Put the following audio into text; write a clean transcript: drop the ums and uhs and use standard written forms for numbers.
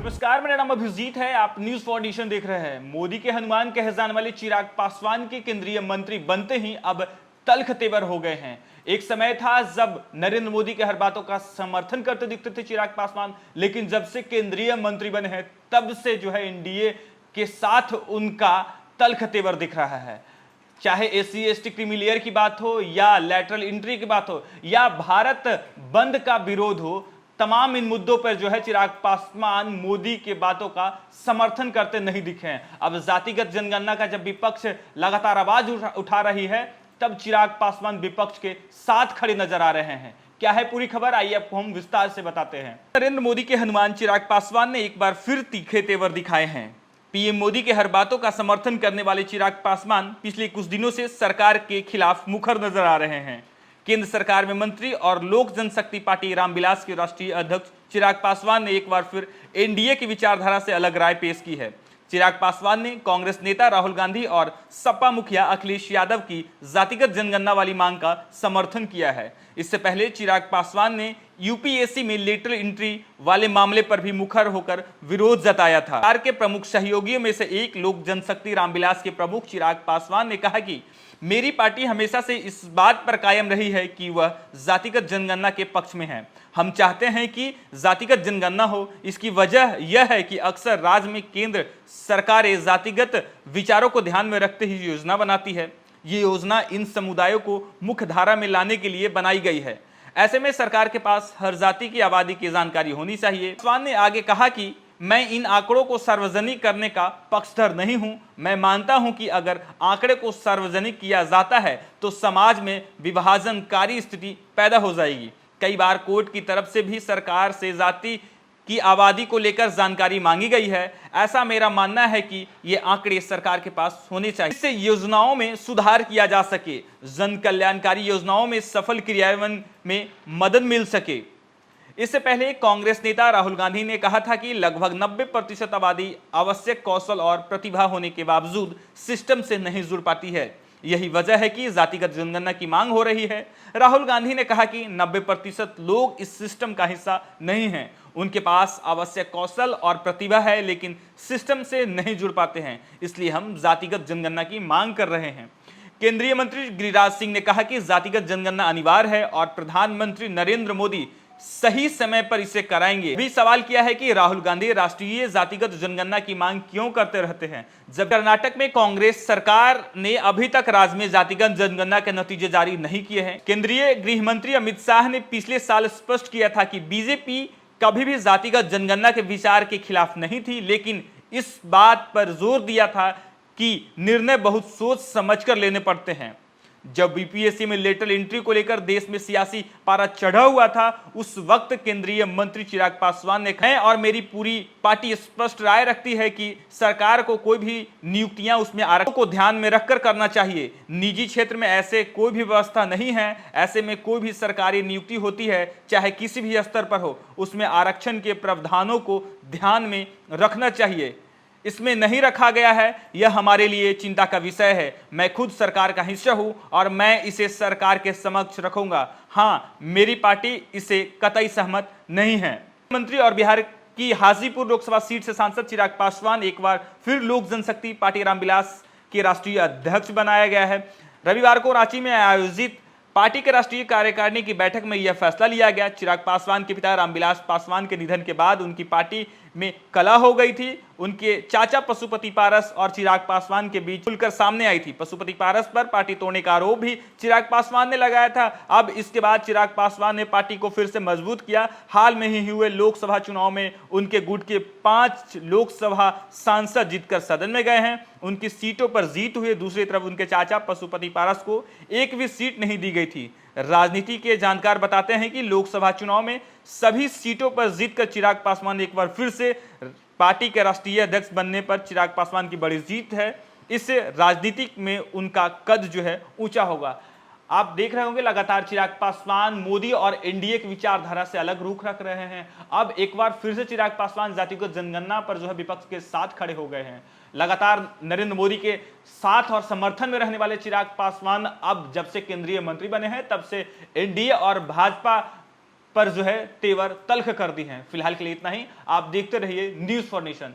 नमस्कार, मेरा नाम अभिजीत है। आप न्यूज फॉर नेशन देख रहे हैं। मोदी के हनुमान कहे जाने वाले चिराग पासवान के केंद्रीय मंत्री बनते ही अब तल्ख तेवर हो गए हैं। एक समय था जब नरेंद्र मोदी के हर बातों का समर्थन करते दिखते थे चिराग पासवान, लेकिन जब से केंद्रीय मंत्री बने हैं तब से जो है एनडीए के साथ उनका तल्ख तेवर दिख रहा है। चाहे एससी एसटी क्रीमी लेयर की बात हो या लैटरल एंट्री की बात हो या भारत बंद का विरोध हो, तमाम इन मुद्दों पर जो है चिराग पासवान मोदी के बातों का समर्थन करते नहीं दिखे हैं। अब जातिगत जनगणना का जब विपक्ष लगातार आवाज उठा रही है, तब चिराग पासवान विपक्ष के साथ खड़े नजर आ रहे हैं। क्या है पूरी खबर, आइए आपको हम विस्तार से बताते हैं। नरेंद्र मोदी के हनुमान चिराग पासवान ने एक बार फिर तीखे तेवर दिखाए हैं। पीएम मोदी के हर बातों का समर्थन करने वाले चिराग पासवान पिछले कुछ दिनों से सरकार के खिलाफ मुखर नजर आ रहे हैं। केंद्र सरकार में मंत्री और लोक जनशक्ति पार्टी रामविलास के राष्ट्रीय अध्यक्ष चिराग पासवान ने एक बार फिर एनडीए की विचारधारा से अलग राय पेश की है। चिराग पासवान ने कांग्रेस नेता राहुल गांधी और सपा मुखिया अखिलेश यादव की जातिगत जनगणना वाली मांग का समर्थन किया है। इससे पहले चिराग पासवान ने यूपीएससी में लेटरल एंट्री वाले मामले पर भी मुखर होकर विरोध जताया था। सरकार के प्रमुख सहयोगियों में से एक लोक जनशक्ति रामविलास के प्रमुख चिराग पासवान ने कहा कि मेरी पार्टी हमेशा से इस बात पर कायम रही है कि वह जातिगत जनगणना के पक्ष में है। हम चाहते हैं कि जातिगत जनगणना हो। इसकी वजह यह है कि अक्सर राज्य में केंद्र सरकारें जातिगत विचारों को ध्यान में रखते ही योजना बनाती है। ये योजना इन समुदायों को मुख्य धारा में लाने के लिए बनाई गई है। ऐसे में सरकार के पास हर जाति की आबादी की जानकारी होनी चाहिए। पासवान ने आगे कहा कि मैं इन आंकड़ों को सार्वजनिक करने का पक्षधर नहीं हूं। मैं मानता हूं कि अगर आंकड़े को सार्वजनिक किया जाता है तो समाज में विभाजनकारी स्थिति पैदा हो जाएगी। कई बार कोर्ट की तरफ से भी सरकार से जाति की आबादी को लेकर जानकारी मांगी गई है। ऐसा मेरा मानना है कि ये आंकड़े सरकार के पास होने चाहिए, इससे योजनाओं में सुधार किया जा सके, जन कल्याणकारी योजनाओं में सफल क्रियान्वयन में मदद मिल सके। इससे पहले कांग्रेस नेता राहुल गांधी ने कहा था कि लगभग 90% आबादी आवश्यक कौशल और प्रतिभा होने के बावजूद सिस्टम से नहीं जुड़ पाती है। यही वजह है कि जातिगत जनगणना की मांग हो रही है। राहुल गांधी ने कहा कि 90% लोग इस सिस्टम का हिस्सा नहीं हैं। उनके पास आवश्यक कौशल और प्रतिभा है लेकिन सिस्टम से नहीं जुड़ पाते हैं, इसलिए हम जातिगत जनगणना की मांग कर रहे हैं। केंद्रीय मंत्री गिरिराज सिंह ने कहा कि जातिगत जनगणना अनिवार्य है और प्रधानमंत्री नरेंद्र मोदी सही समय पर इसे कराएंगे। भी सवाल किया है कि राहुल गांधी राष्ट्रीय जातिगत जनगणना की मांग क्यों करते रहते हैं, जब कर्नाटक में कांग्रेस सरकार ने अभी तक राज्य में जातिगत जनगणना के नतीजे जारी नहीं किए हैं। केंद्रीय गृह मंत्री अमित शाह ने पिछले साल स्पष्ट किया था कि बीजेपी कभी भी जातिगत जनगणना के विचार के खिलाफ नहीं थी, लेकिन इस बात पर जोर दिया था कि निर्णय बहुत सोच समझकर लेने पड़ते हैं। जब बीपीएससी में लेटरल एंट्री को लेकर देश में सियासी पारा चढ़ा हुआ था, उस वक्त केंद्रीय मंत्री चिराग पासवान ने कहा और मेरी पूरी पार्टी स्पष्ट राय रखती है कि सरकार को कोई भी नियुक्तियां उसमें आरक्षण को ध्यान में रखकर करना चाहिए। निजी क्षेत्र में ऐसे कोई भी व्यवस्था नहीं है। ऐसे में कोई भी सरकारी नियुक्ति होती है, चाहे किसी भी स्तर पर हो, उसमें आरक्षण के प्रावधानों को ध्यान में रखना चाहिए। इसमें नहीं रखा गया है, यह हमारे लिए चिंता का विषय है। मैं खुद सरकार का हिस्सा हूं और मैं इसे सरकार के समक्ष रखूंगा। हाँ, मेरी पार्टी इसे कतई सहमत नहीं है। मंत्री और बिहार की हाजीपुर लोकसभा सीट से सांसद चिराग पासवान एक बार फिर लोक जनशक्ति पार्टी रामविलास के राष्ट्रीय अध्यक्ष बनाया गया है। रविवार को रांची में आयोजित पार्टी के राष्ट्रीय कार्यकारिणी की बैठक में यह फैसला लिया गया। चिराग पासवान के पिता रामविलास पासवान के निधन के बाद उनकी पार्टी में कलह हो गई थी। उनके चाचा पशुपति पारस और चिराग पासवान के बीच खुलकर सामने आई थी। पशुपति पारस पर पार्टी तोड़ने का आरोप भी चिराग पासवान ने लगाया था। अब इसके बाद चिराग पासवान ने पार्टी को फिर से मजबूत किया। हाल में ही हुए लोकसभा चुनाव में उनके गुट के 5 लोकसभा सांसद जीतकर सदन में गए हैं। उनकी सीटों पर जीत हुई। दूसरी तरफ उनके चाचा पशुपति पारस को एक भी सीट नहीं दी गई थी। राजनीति के जानकार बताते हैं कि लोकसभा चुनाव में सभी सीटों पर जीतकर चिराग पासवान एक बार फिर से पार्टी के राष्ट्रीय अध्यक्ष बनने पर चिराग पासवान की बड़ी जीत है। इससे राजनीति में उनका कद जो है ऊंचा होगा। आप देख रहे होंगे लगातार चिराग पासवान मोदी और एनडीए की विचारधारा से अलग रुख रख रहे हैं। अब एक बार फिर से चिराग पासवान जातिगत जनगणना पर जो है विपक्ष के साथ खड़े हो गए हैं। लगातार नरेंद्र मोदी के साथ और समर्थन में रहने वाले चिराग पासवान अब जब से केंद्रीय मंत्री बने हैं तब से एनडीए और भाजपा पर जो है तेवर तल्ख कर दी हैं। फिलहाल के लिए इतना ही। आप देखते रहिए न्यूज़ फॉर नेशन।